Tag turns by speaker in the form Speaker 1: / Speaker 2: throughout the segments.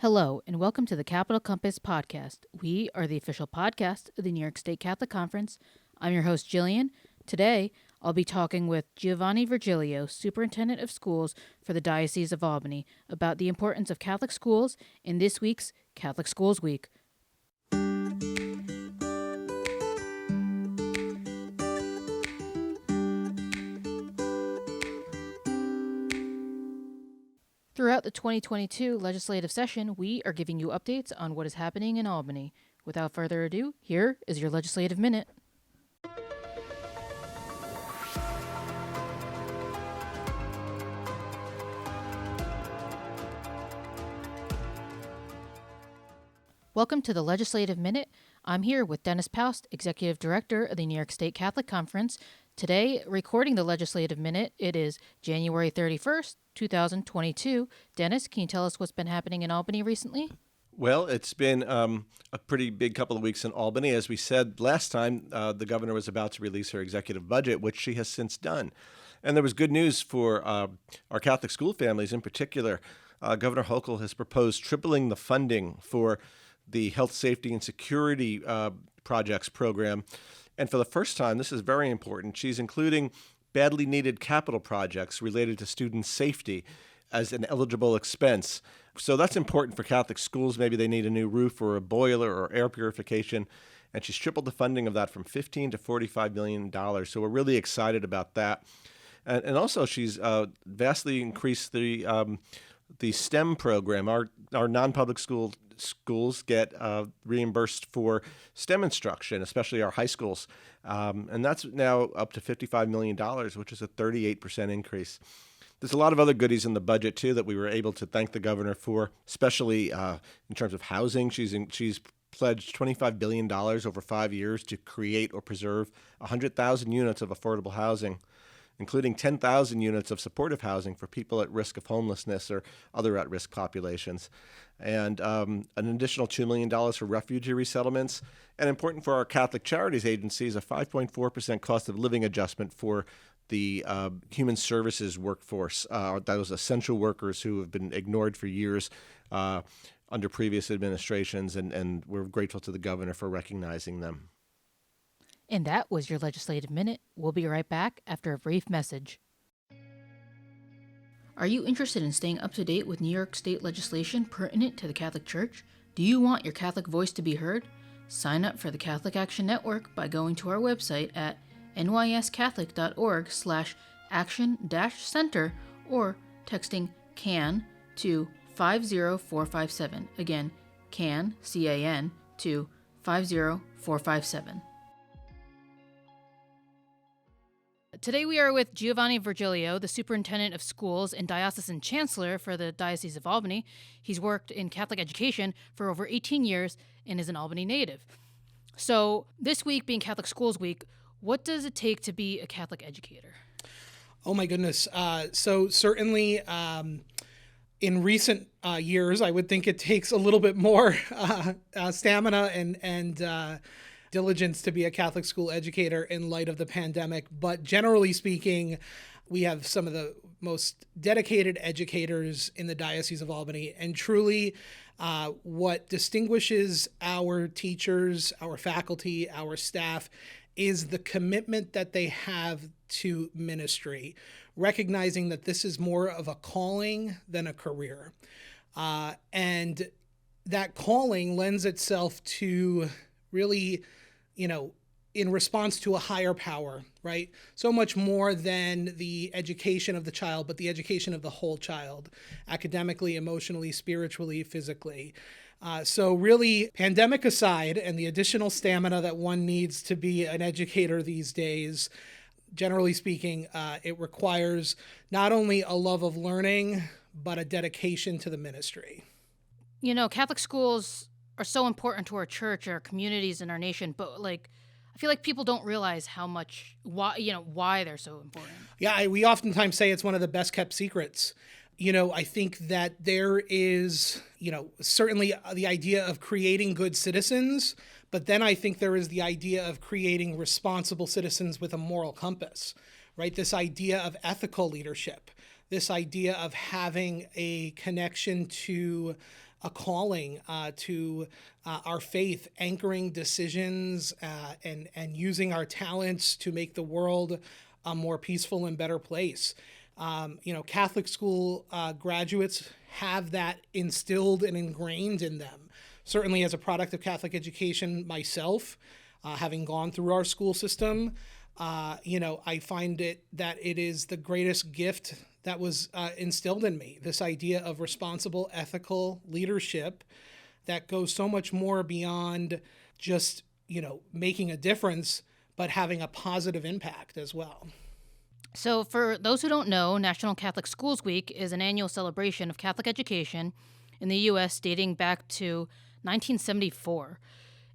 Speaker 1: Hello, and welcome to the Capital Compass podcast. We are the official podcast of the New York State Catholic Conference. I'm your host, Gillian. Today, I'll be talking with Giovanni Virgilio, Superintendent of Schools for the Diocese of Albany, about the importance of Catholic schools in this week's Catholic Schools Week. Throughout the 2022 legislative session, we are giving you updates on what is happening in Albany. Without further ado, here is your Legislative Minute. Welcome to the Legislative Minute. I'm here with Dennis Paust, Executive Director of the New York State Catholic Conference. Today, recording the Legislative Minute, it is January 31st, 2022. Dennis, can you tell us what's been happening in Albany recently?
Speaker 2: Well, it's been a pretty big couple of weeks in Albany. As we said last time, the governor was about to release her executive budget, which she has since done. And there was good news for our Catholic school families in particular. Governor Hochul has proposed tripling the funding for the Health, Safety, and Security Projects program. And for the first time, this is very important, she's including badly needed capital projects related to student safety as an eligible expense. So that's important for Catholic schools. Maybe they need a new roof or a boiler or air purification. And she's tripled the funding of that from $15 to $45 million. So we're really excited about that. And also she's vastly increased the STEM program. Our non-public schools get reimbursed for STEM instruction, especially our high schools. And that's now up to $55 million, which is a 38% increase. There's a lot of other goodies in the budget, too, that we were able to thank the governor for, especially in terms of housing. She's pledged $25 billion over 5 years to create or preserve 100,000 units of affordable housing, including 10,000 units of supportive housing for people at risk of homelessness or other at-risk populations, and an additional $2 million for refugee resettlements, and important for our Catholic Charities agencies, a 5.4% cost of living adjustment for the human services workforce, those essential workers who have been ignored for years under previous administrations, and we're grateful to the governor for recognizing them.
Speaker 1: And that was your Legislative Minute. We'll be right back after a brief message. Are you interested in staying up to date with New York State legislation pertinent to the Catholic Church? Do you want your Catholic voice to be heard? Sign up for the Catholic Action Network by going to our website at nyscatholic.org/action-center or texting CAN to 50457. Again, CAN, C-A-N, to 50457. Today we are with Giovanni Virgilio, the Superintendent of Schools and Diocesan Chancellor for the Diocese of Albany. He's worked in Catholic education for over 18 years and is an Albany native. So this week being Catholic Schools Week, what does it take to be a Catholic educator?
Speaker 3: Oh my goodness. So certainly in recent years, I would think it takes a little bit more stamina and diligence to be a Catholic school educator in light of the pandemic. But generally speaking, we have some of the most dedicated educators in the Diocese of Albany. And truly, what distinguishes our teachers, our faculty, our staff is the commitment that they have to ministry, recognizing that this is more of a calling than a career. And that calling lends itself to really, in response to a higher power, right? So much more than the education of the child, but the education of the whole child, academically, emotionally, spiritually, physically. So really, pandemic aside, and the additional stamina that one needs to be an educator these days, generally speaking, it requires not only a love of learning, but a dedication to the ministry.
Speaker 1: Catholic schools are so important to our church, our communities, and our nation, but I feel like people don't realize why they're so important.
Speaker 3: Yeah, we oftentimes say it's one of the best kept secrets. I think that there is, certainly the idea of creating good citizens, but then I think there is the idea of creating responsible citizens with a moral compass, right? This idea of ethical leadership, this idea of having a connection to a calling to our faith, anchoring decisions and using our talents to make the world a more peaceful and better place. Catholic school graduates have that instilled and ingrained in them. Certainly as a product of Catholic education myself, having gone through our school system, I find that it is the greatest gift that was instilled in me, this idea of responsible, ethical leadership that goes so much more beyond just, making a difference, but having a positive impact as well.
Speaker 1: So, for those who don't know, National Catholic Schools Week is an annual celebration of Catholic education in the U.S. dating back to 1974.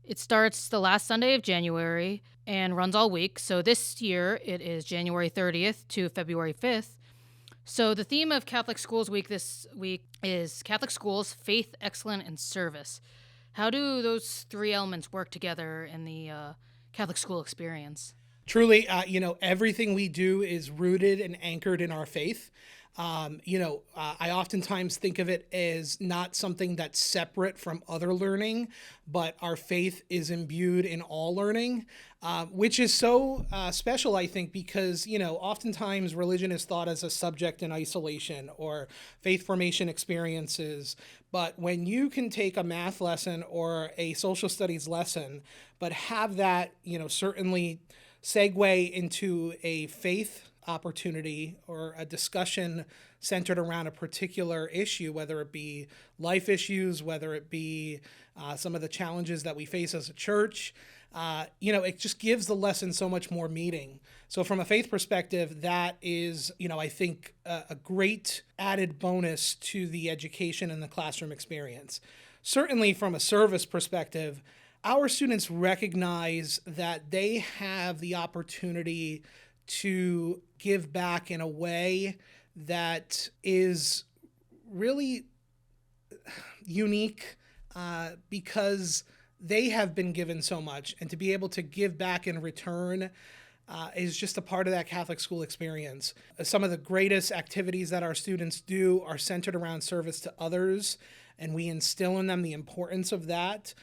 Speaker 1: It starts the last Sunday of January and runs all week. So this year it is January 30th to February 5th. So the theme of Catholic Schools Week this week is Catholic Schools, Faith, Excellence, and Service. How do those three elements work together in the Catholic school experience?
Speaker 3: Truly, everything we do is rooted and anchored in our faith. I oftentimes think of it as not something that's separate from other learning, but our faith is imbued in all learning, which is so special, I think, because, oftentimes religion is thought as a subject in isolation or faith formation experiences. But when you can take a math lesson or a social studies lesson, but have that, certainly segue into a faith opportunity or a discussion centered around a particular issue, whether it be life issues, whether it be some of the challenges that we face as a church, it just gives the lesson so much more meaning. So from a faith perspective, that is, I think a great added bonus to the education and the classroom experience. Certainly from a service perspective, our students recognize that they have the opportunity to give back in a way that is really unique because they have been given so much, and to be able to give back in return is just a part of that Catholic school experience. Some of the greatest activities that our students do are centered around service to others, and we instill in them the importance of that.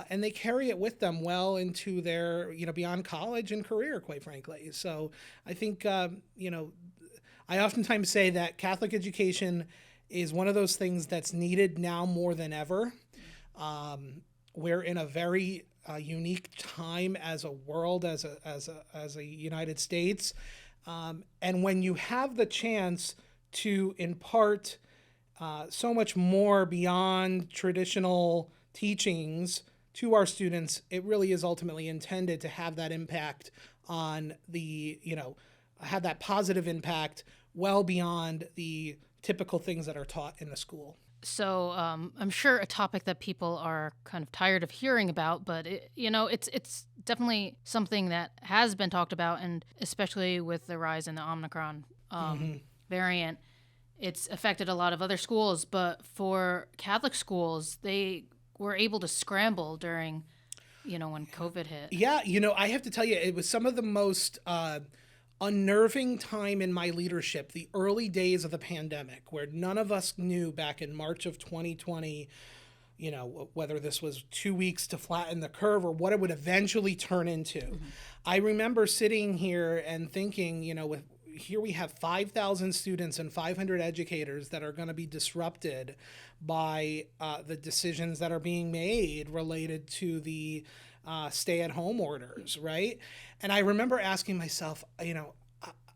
Speaker 3: And they carry it with them well into their, beyond college and career, quite frankly. So I think, I oftentimes say that Catholic education is one of those things that's needed now more than ever. We're in a very unique time as a world, as a United States. And when you have the chance to impart so much more beyond traditional teachings to our students, it really is ultimately intended to have that impact on have that positive impact well beyond the typical things that are taught in the school.
Speaker 1: So I'm sure a topic that people are kind of tired of hearing about, but it's definitely something that has been talked about, and especially with the rise in the Omicron variant, it's affected a lot of other schools. But for Catholic schools, they were able to scramble during, when COVID hit.
Speaker 3: Yeah, I have to tell you, it was some of the most unnerving time in my leadership, the early days of the pandemic, where none of us knew back in March of 2020, whether this was 2 weeks to flatten the curve or what it would eventually turn into. Mm-hmm. I remember sitting here and thinking, here we have 5,000 students and 500 educators that are going to be disrupted by the decisions that are being made related to the stay-at-home orders, right? And I remember asking myself,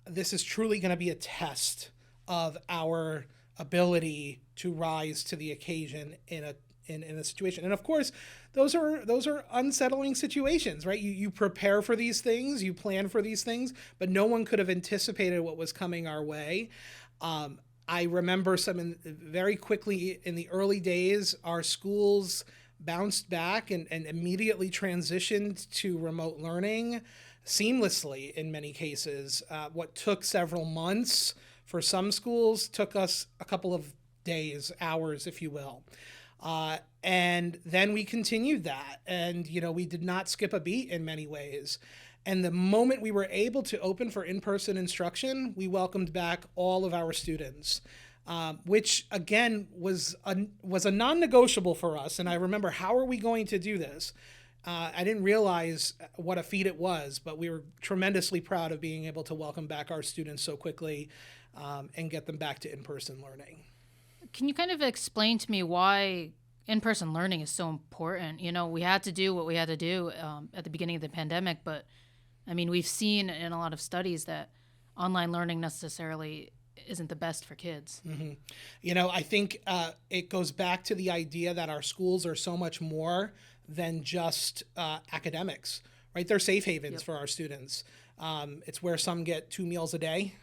Speaker 3: this is truly going to be a test of our ability to rise to the occasion in a situation. And of course, those are unsettling situations, right? You prepare for these things, you plan for these things, but no one could have anticipated what was coming our way. I remember very quickly in the early days, our schools bounced back and immediately transitioned to remote learning seamlessly in many cases. What took several months for some schools took us a couple of days, hours, if you will. And then we continued that, and we did not skip a beat in many ways. And the moment we were able to open for in-person instruction, we welcomed back all of our students. which again was a non-negotiable for us. And I remember, how are we going to do this? I didn't realize what a feat it was, but we were tremendously proud of being able to welcome back our students so quickly and get them back to in-person learning.
Speaker 1: Can you kind of explain to me why in-person learning is so important? We had to do what we had to do at the beginning of the pandemic, but I mean, we've seen in a lot of studies that online learning necessarily isn't the best for kids.
Speaker 3: Mm-hmm. I think it goes back to the idea that our schools are so much more than just academics, right? They're safe havens for our students. It's where some get 2 meals a day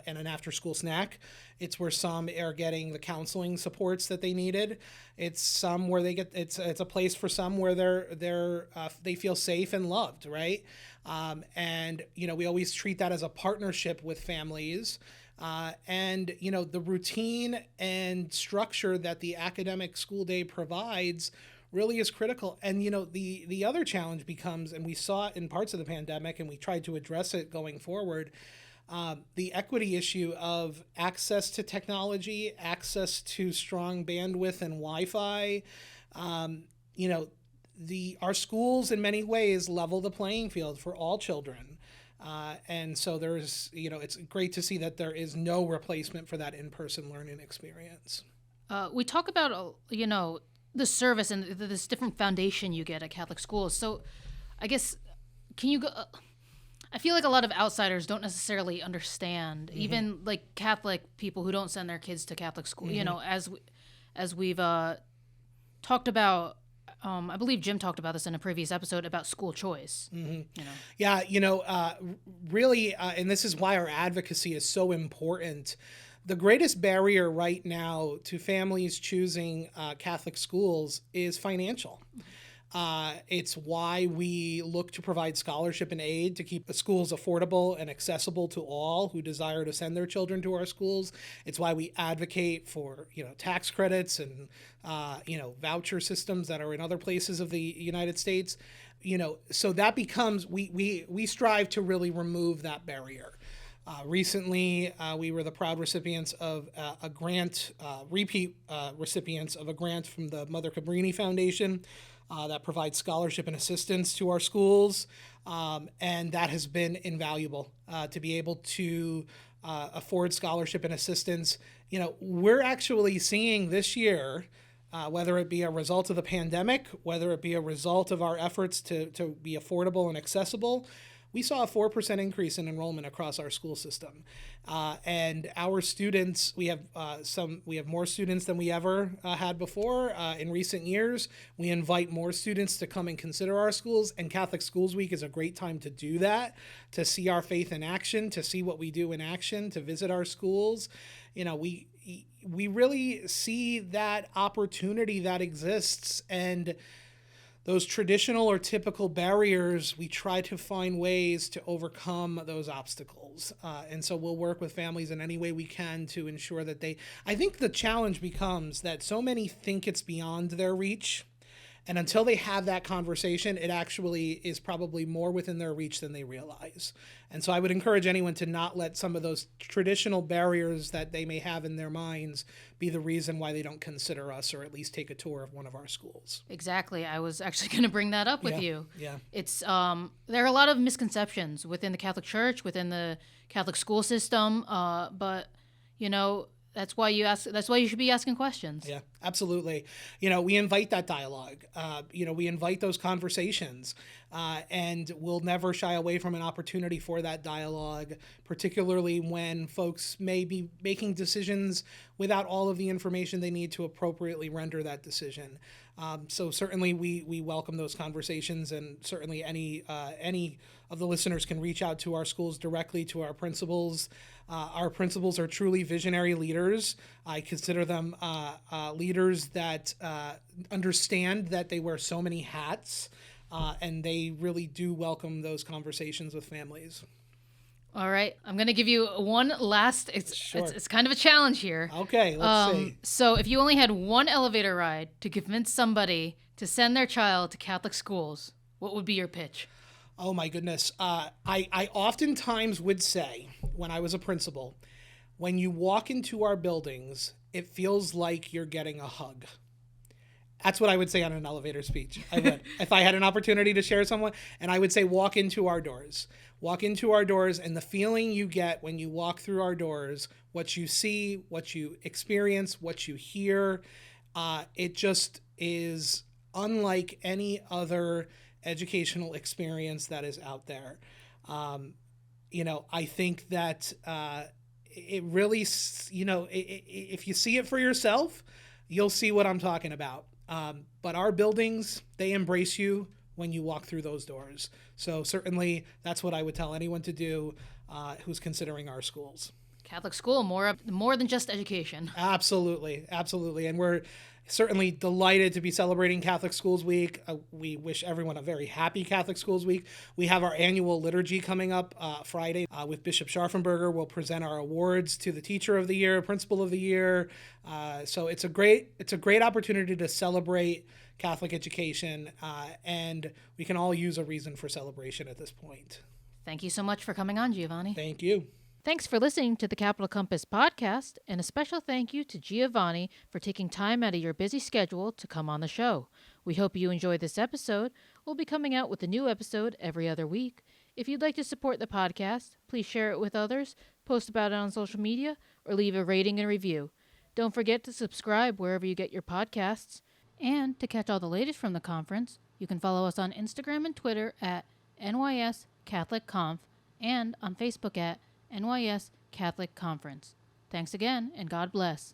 Speaker 3: and an after-school snack. It's where some are getting the counseling supports that they needed. It's some where they get it's a place for some where they feel safe and loved, right? And we always treat that as a partnership with families. And the routine and structure that the academic school day provides really is critical. And the other challenge becomes, and we saw it in parts of the pandemic, and we tried to address it going forward, the equity issue of access to technology, access to strong bandwidth and Wi-Fi. Our schools in many ways level the playing field for all children. And so there's, it's great to see that there is no replacement for that in-person learning experience.
Speaker 1: We talk about, the service and this different foundation you get at Catholic schools. So I guess, can you go... I feel like a lot of outsiders don't necessarily understand, even like Catholic people who don't send their kids to Catholic school, as we've talked about. I believe Jim talked about this in a previous episode about school choice.
Speaker 3: Yeah, really, and this is why our advocacy is so important. The greatest barrier right now to families choosing Catholic schools is financial. It's why we look to provide scholarship and aid to keep the schools affordable and accessible to all who desire to send their children to our schools. It's why we advocate for, tax credits and, voucher systems that are in other places of the United States. So that becomes, we strive to really remove that barrier. Recently, we were the proud recipients of a grant, repeat recipients of a grant from the Mother Cabrini Foundation that provides scholarship and assistance to our schools. And that has been invaluable to be able to afford scholarship and assistance. We're actually seeing this year, whether it be a result of the pandemic, whether it be a result of our efforts to be affordable and accessible, we saw a 4% increase in enrollment across our school system. And our students, we have more students than we ever had before in recent years. We invite more students to come and consider our schools, and Catholic Schools Week is a great time to do that, to see our faith in action, to see what we do in action, to visit our schools. We really see that opportunity that exists, and those traditional or typical barriers, we try to find ways to overcome those obstacles. And so we'll work with families in any way we can to ensure that I think the challenge becomes that so many think it's beyond their reach. And until they have that conversation, it actually is probably more within their reach than they realize. And so I would encourage anyone to not let some of those traditional barriers that they may have in their minds be the reason why they don't consider us or at least take a tour of one of our schools.
Speaker 1: Exactly. I was actually going to bring that up with you.
Speaker 3: Yeah.
Speaker 1: It's there are a lot of misconceptions within the Catholic Church, within the Catholic school system, but that's why you ask. That's why you should be asking questions.
Speaker 3: Yeah, absolutely. We invite that dialogue. We invite those conversations, and we'll never shy away from an opportunity for that dialogue, particularly when folks may be making decisions without all of the information they need to appropriately render that decision. So certainly we welcome those conversations, and certainly any of the listeners can reach out to our schools directly, to our principals. Our principals are truly visionary leaders. I consider them leaders that understand that they wear so many hats, and they really do welcome those conversations with families.
Speaker 1: All right, I'm going to give you one last. It's kind of a challenge here.
Speaker 3: Okay, let's see.
Speaker 1: So if you only had one elevator ride to convince somebody to send their child to Catholic schools, what would be your pitch?
Speaker 3: Oh my goodness. I oftentimes would say, when I was a principal, when you walk into our buildings, it feels like you're getting a hug. That's what I would say on an elevator speech. I would. If I had an opportunity to share someone, and I would say walk into our doors. Walk into our doors, and the feeling you get when you walk through our doors, what you see, what you experience, what you hear, it just is unlike any other educational experience that is out there. I think that it really, if you see it for yourself, you'll see what I'm talking about. But our buildings, they embrace you when you walk through those doors. So certainly that's what I would tell anyone to do who's considering our schools.
Speaker 1: Catholic school, more than just education.
Speaker 3: Absolutely. And we're certainly delighted to be celebrating Catholic Schools Week. We wish everyone a very happy Catholic Schools Week. We have our annual liturgy coming up Friday with Bishop Scharfenberger. We'll present our awards to the Teacher of the Year, Principal of the Year. So it's a great opportunity to celebrate Catholic education, and we can all use a reason for celebration at this point.
Speaker 1: Thank you so much for coming on, Giovanni.
Speaker 3: Thank you.
Speaker 1: Thanks for listening to the Capital Compass podcast, and a special thank you to Giovanni for taking time out of your busy schedule to come on the show. We hope you enjoyed this episode. We'll be coming out with a new episode every other week. If you'd like to support the podcast, please share it with others, post about it on social media, or leave a rating and review. Don't forget to subscribe wherever you get your podcasts. And to catch all the latest from the conference, you can follow us on Instagram and Twitter at NYS Catholic Conf and on Facebook at NYS Catholic Conference. Thanks again, and God bless.